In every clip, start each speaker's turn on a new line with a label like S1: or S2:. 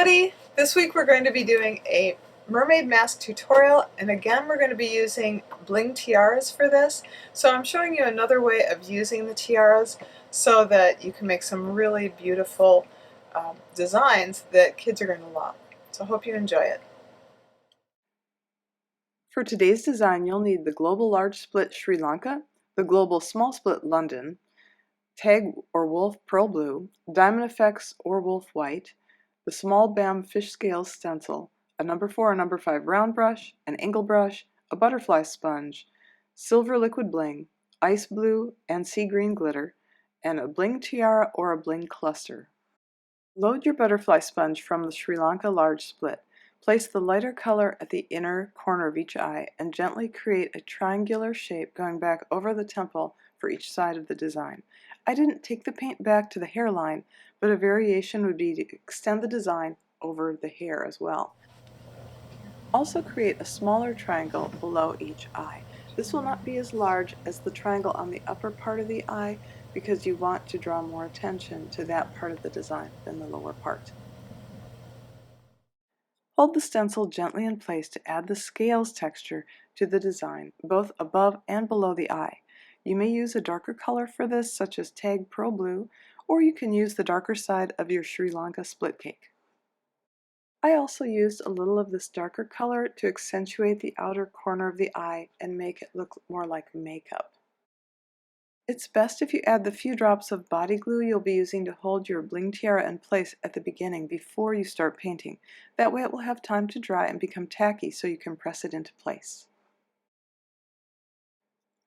S1: everybody! This week we're going to be doing a mermaid mask tutorial, and again we're going to be using bling tiaras for this. So I'm showing you another way of using the tiaras so that you can make some really beautiful designs that kids are going to love. So I hope you enjoy it.
S2: For today's design, you'll need the Global Large Split Sri Lanka, the Global Small Split London, Tag or Wolf Pearl Blue, Diamond Effects or Wolf White, the Small BAM Fish Scales Stencil, a number 4 or number 5 round brush, an angle brush, a butterfly sponge, silver liquid bling, ice blue and sea green glitter, and a bling tiara or a bling cluster. Load your butterfly sponge from the Sri Lanka Large Split. Place the lighter color at the inner corner of each eye and gently create a triangular shape going back over the temple for each side of the design. I didn't take the paint back to the hairline, but a variation would be to extend the design over the hair as well. Also create a smaller triangle below each eye. This will not be as large as the triangle on the upper part of the eye because you want to draw more attention to that part of the design than the lower part. Hold the stencil gently in place to add the scales texture to the design, both above and below the eye. You may use a darker color for this, such as Tag Pearl Blue, or you can use the darker side of your Sri Lanka split cake. I also used a little of this darker color to accentuate the outer corner of the eye and make it look more like makeup. It's best if you add the few drops of body glue you'll be using to hold your bling tiara in place at the beginning before you start painting. That way it will have time to dry and become tacky so you can press it into place.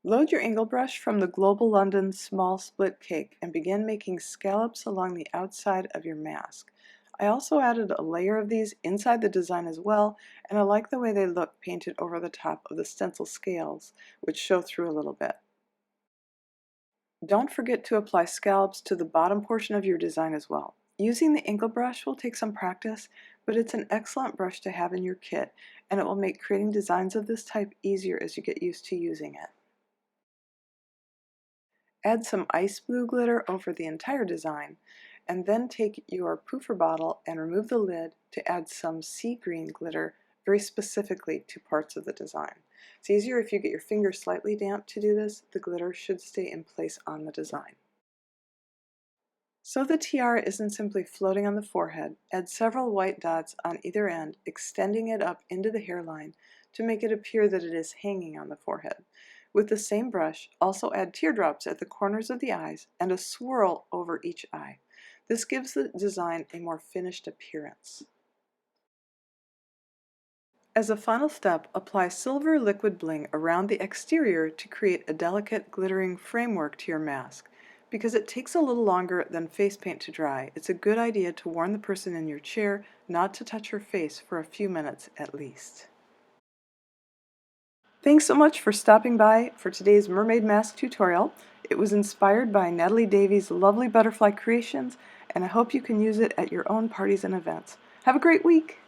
S2: Load your angle brush from the Global London Small Split Cake and begin making scallops along the outside of your mask. I also added a layer of these inside the design as well, and I like the way they look painted over the top of the stencil scales, which show through a little bit. Don't forget to apply scallops to the bottom portion of your design as well. Using the angle brush will take some practice, but it's an excellent brush to have in your kit, and it will make creating designs of this type easier as you get used to using it. Add some ice blue glitter over the entire design, and then take your poofer bottle and remove the lid to add some sea green glitter very specifically to parts of the design. It's easier if you get your fingers slightly damp to do this. The glitter should stay in place on the design. So the tiara isn't simply floating on the forehead, add several white dots on either end, extending it up into the hairline to make it appear that it is hanging on the forehead. With the same brush, also add teardrops at the corners of the eyes and a swirl over each eye. This gives the design a more finished appearance. As a final step, apply silver liquid bling around the exterior to create a delicate glittering framework to your mask. Because it takes a little longer than face paint to dry, it's a good idea to warn the person in your chair not to touch her face for a few minutes at least. Thanks so much for stopping by for today's mermaid mask tutorial. It was inspired by Natalie Davies' lovely butterfly creations, and I hope you can use it at your own parties and events. Have a great week!